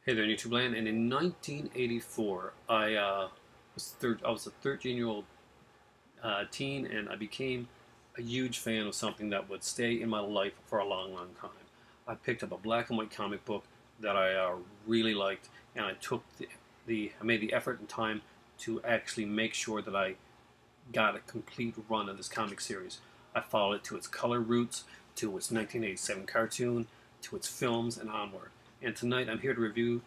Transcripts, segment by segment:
Hey there, YouTube land. And in 1984, I was a 13-year-old teen, and I became a huge fan of something that would stay in my life for a long, long time. I picked up a black and white comic book that I really liked, and I took I made the effort and time to actually make sure that I got a complete run of this comic series. I followed it to its color roots, to its 1987 cartoon, to its films, and onward. And tonight I'm here to review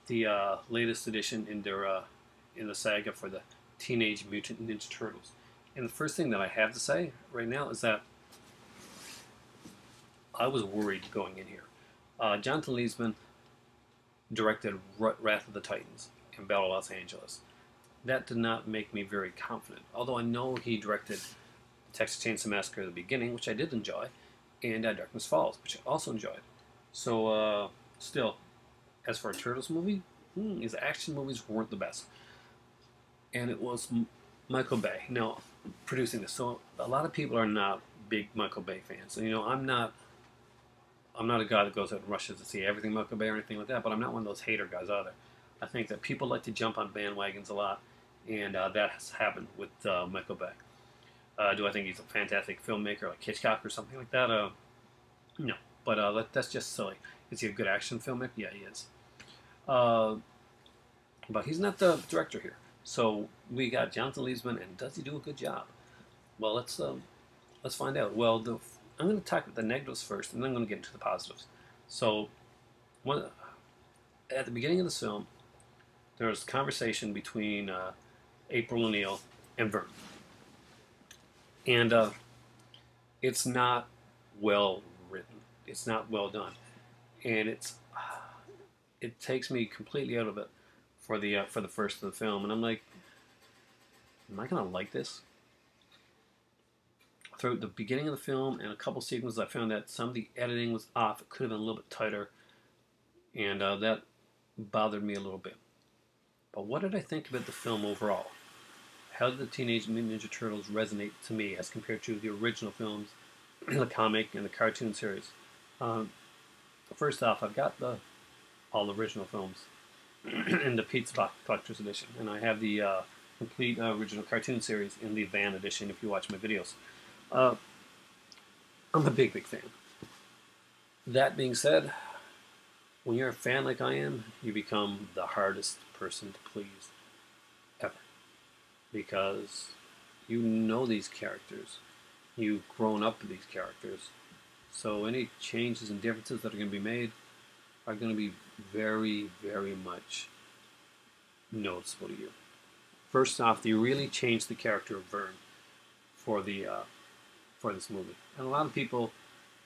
the latest edition in the saga for the Teenage Mutant Ninja Turtles. And the first thing that I have to say right now is that I was worried going in here. Jonathan Leesman directed Wrath of the Titans in Battle Los Angeles. That did not make me very confident, although I know he directed Texas Chainsaw Massacre at the beginning, which I did enjoy, and Darkness Falls, which I also enjoyed. So, still, as for a Turtles movie, his action movies weren't the best. And it was Michael Bay now producing this. So a lot of people are not big Michael Bay fans. And, I'm not a guy that goes out and rushes to see everything Michael Bay or anything like that, but I'm not one of those hater guys either. I think that people like to jump on bandwagons a lot, and that has happened with Michael Bay. Do I think he's a fantastic filmmaker like Hitchcock or something like that? No, but that's just silly. Is he a good action filmmaker? Yeah, he is. Uh, but he's not the director here. So we got Jonathan Leesman, and does he do a good job? Well, let's find out. Well, I'm going to talk about the negatives first, and then I'm going to get into the positives. So, at the beginning of this film, there was a conversation between April O'Neil and Vern, and it's not well written. It's not well done, and it takes me completely out of it for the first of the film, and I'm like, am I gonna like this? Throughout the beginning of the film and a couple sequences, I found that some of the editing was off. It could have been a little bit tighter, and that bothered me a little bit. But what did I think about the film overall? How did the Teenage Mutant Ninja Turtles resonate to me as compared to the original films, the comic, and the cartoon series? First off, I've got all the original films in the Pizza Collector's Edition, and I have the complete original cartoon series in the Van Edition if you watch my videos. I'm a big fan. That being said, when you're a fan like I am, you become the hardest person to please ever, because you know these characters, you've grown up with these characters, so any changes and differences that are going to be made are going to be very, very much noticeable to you. First off, they really changed the character of Vern for this movie, and a lot of people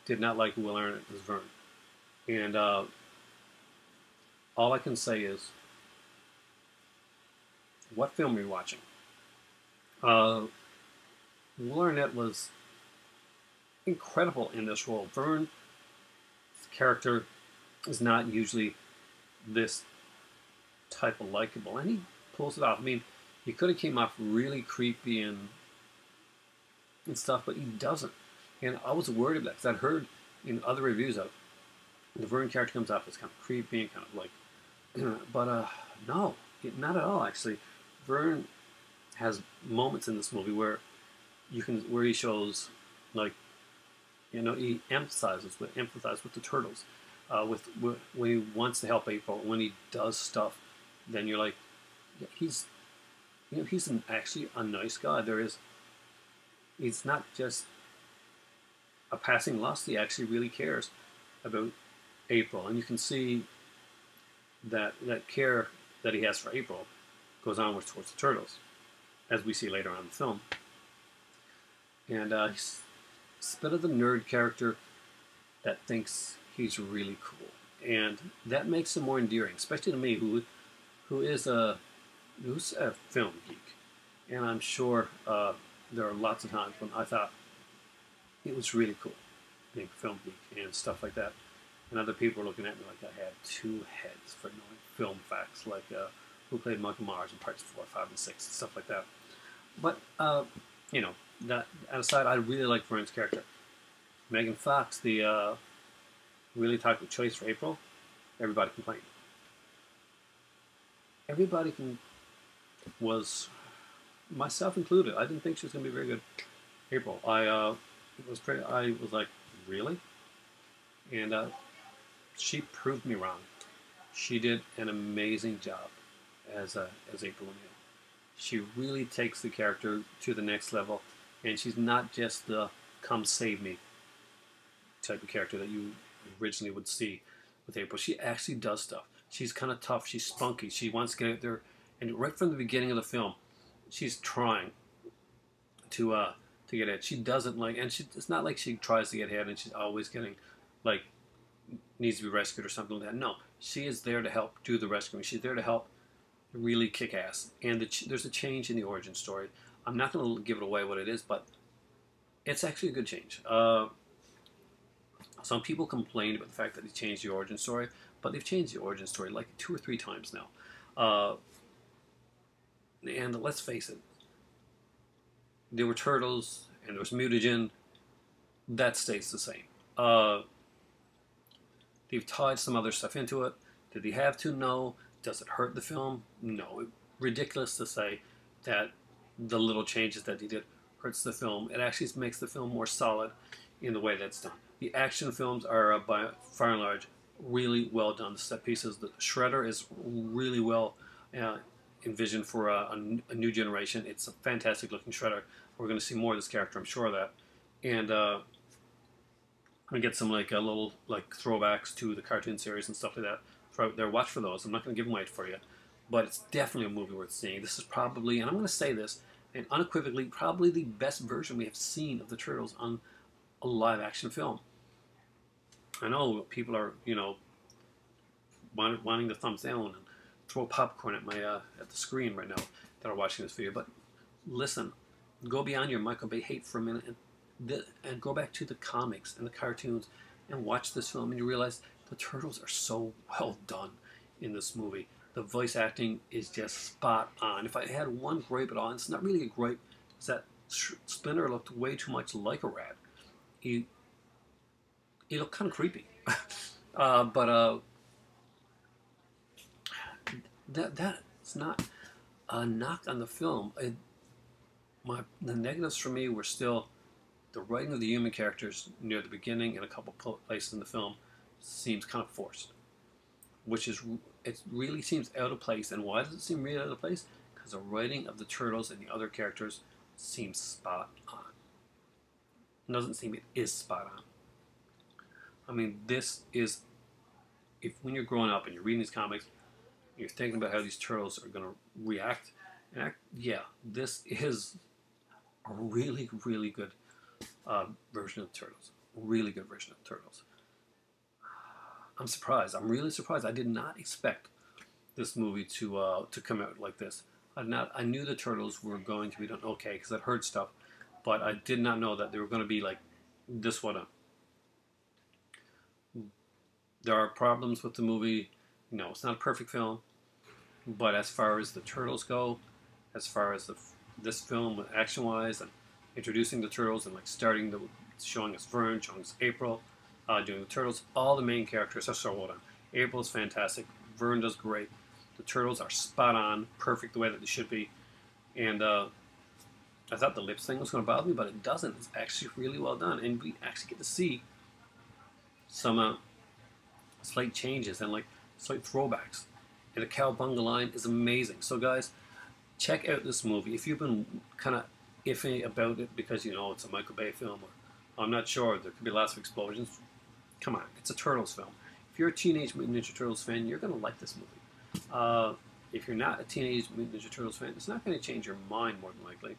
did not like Will Arnett as Vern. And all I can say is, what film are you watching? Will Arnett was incredible in this role. Vern's character is not usually this type of likable, and he pulls it off. I mean, he could have came off really creepy and stuff, but he doesn't. And I was worried about that because I'd heard in other reviews of the Vern character comes off as kind of creepy and kind of like, but no, not at all. Actually, Vern has moments in this movie where where he shows, like, he emphasizes with the turtles, when he wants to help April, when he does stuff, then you're like, yeah, he's actually a nice guy. He's not just a passing lust. He actually really cares about April, and you can see that care that he has for April goes onwards towards the turtles, as we see later on in the film. And he's a bit of the nerd character that thinks he's really cool, and that makes him more endearing, especially to me, who's a film geek. And I'm sure there are lots of times when I thought it was really cool being a film geek and stuff like that. And other people were looking at me like I had two heads for knowing film facts, like who played Michael Myers in parts 4, 5, and 6, and stuff like that. But, that aside, I really like Vern's character. Megan Fox, the really talked with choice for April, everybody complained. everybody was, myself included. I didn't think she was going to be very good. April, I was like, really? And she proved me wrong. She did an amazing job as April O'Neil. She really takes the character to the next level, and she's not just the "come save me" type of character that you originally would see with April. She actually does stuff. She's kind of tough. She's spunky. She wants to get out there, and right from the beginning of the film, she's trying to get ahead. She doesn't like, and it's not like she tries to get ahead and she's always getting like needs to be rescued or something like that. No, she is there to help do the rescuing. She's there to help really kick ass. And there's a change in the origin story. I'm not going to give it away what it is, but it's actually a good change. Some people complained about the fact that they changed the origin story, but they've changed the origin story like 2 or 3 times now. And let's face it, there were turtles and there was mutagen. That stays the same. They've tied some other stuff into it. Did they have to? No. Does it hurt the film? No. Ridiculous to say that the little changes that they did hurts the film. It actually makes the film more solid in the way that's done. The action films are, by far and large, really well done. The set pieces, the Shredder is really well envisioned for a new generation. It's a fantastic looking Shredder. We're going to see more of this character, I'm sure of that. And I'm going to get some little throwbacks to the cartoon series and stuff like that throughout there. Watch for those. I'm not going to give them away for you, but it's definitely a movie worth seeing. This is probably, and I'm going to say this, and unequivocally, probably the best version we have seen of the Turtles on a live action film. I know people are, wanting to thumbs down and throw popcorn at at the screen right now that are watching this video. But listen, go beyond your Michael Bay hate for a minute and go back to the comics and the cartoons and watch this film, and you realize the Turtles are so well done in this movie. The voice acting is just spot on. If I had one gripe at all, and it's not really a gripe, is that Splinter looked way too much like a rat. He looked kind of creepy. But that's not a knock on the film. The negatives for me were still the writing of the human characters near the beginning and a couple places in the film seems kind of forced, it really seems out of place. And why does it seem really out of place? Because the writing of the Turtles and the other characters seems spot on. It doesn't seem it is spot on. I mean, this is, when you're growing up and you're reading these comics, you're thinking about how these turtles are going to react and act, yeah, this is a really, really good version of the Turtles. Really good version of the Turtles. I'm surprised. I'm really surprised. I did not expect this movie to come out like this. I knew the Turtles were going to be done okay because I'd heard stuff, but I did not know that they were going to be like this one. There are problems with the movie. It's not a perfect film, but as far as the Turtles go, as far as this film action-wise and introducing the Turtles and showing us Vern, showing us April, doing the Turtles, all the main characters are so well done. April's fantastic. Vern does great. The Turtles are spot on, perfect the way that they should be. And I thought the lips thing was going to bother me, but it doesn't. It's actually really well done, and we actually get to see some slight changes and slight throwbacks. And the cowabunga line is amazing. So guys, check out this movie. If you've been kind of iffy about it because it's a Michael Bay film, or I'm not sure, there could be lots of explosions, come on, it's a Turtles film. If you're a Teenage Mutant Ninja Turtles fan, you're going to like this movie. If you're not a Teenage Mutant Ninja Turtles fan, it's not going to change your mind more than likely.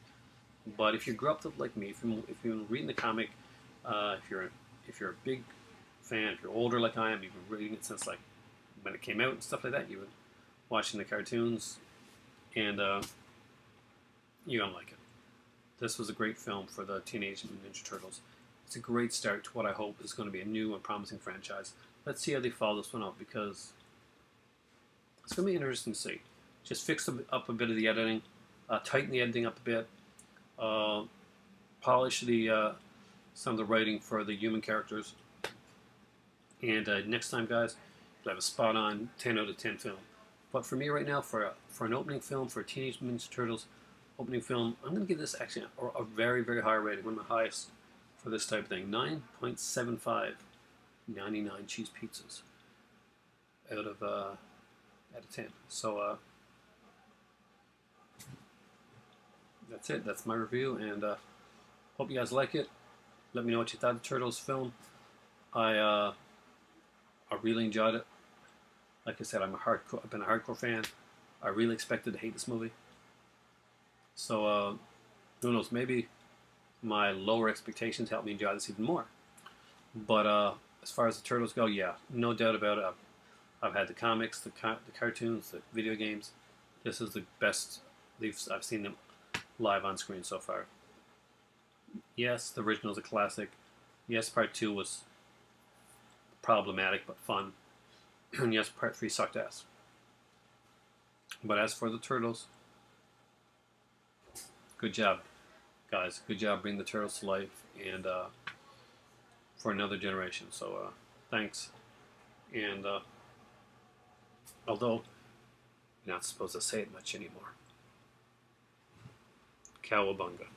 But if you grew up like me, if you've been reading the comic, if you're a big fan, if you're older like I am, you've been reading it since when it came out and stuff like that, you've been watching the cartoons, and you're going to like it. This was a great film for the Teenage Mutant Ninja Turtles. It's a great start to what I hope is going to be a new and promising franchise. Let's see how they follow this one up, because it's going to be interesting to see. Just fix up a bit of the editing, tighten the editing up a bit, polish some of the writing for the human characters, and next time, guys, we'll have a spot-on 10 out of 10 film But for me right now, for an opening film, for Teenage Mutant Ninja Turtles opening film, I'm going to give this actually a very, very high rating, one of the highest for this type of thing. 9.75, 99 cheese pizzas out of 10. So that's it. That's my review, and hope you guys like it. Let me know what you thought of the Turtles film. I really enjoyed it. Like I said, I've been a hardcore fan. I really expected to hate this movie. So who knows? Maybe my lower expectations helped me enjoy this even more. But as far as the Turtles go, yeah, no doubt about it. I've had the comics, the cartoons, the video games. This is the best I've seen them live on screen so far. Yes, the original is a classic. Yes, Part 2 was problematic but fun. And yes, Part 3 sucked ass. But as for the Turtles, good job, guys. Good job bringing the Turtles to life and for another generation. So thanks. And although you're not supposed to say it much anymore. Cowabunga.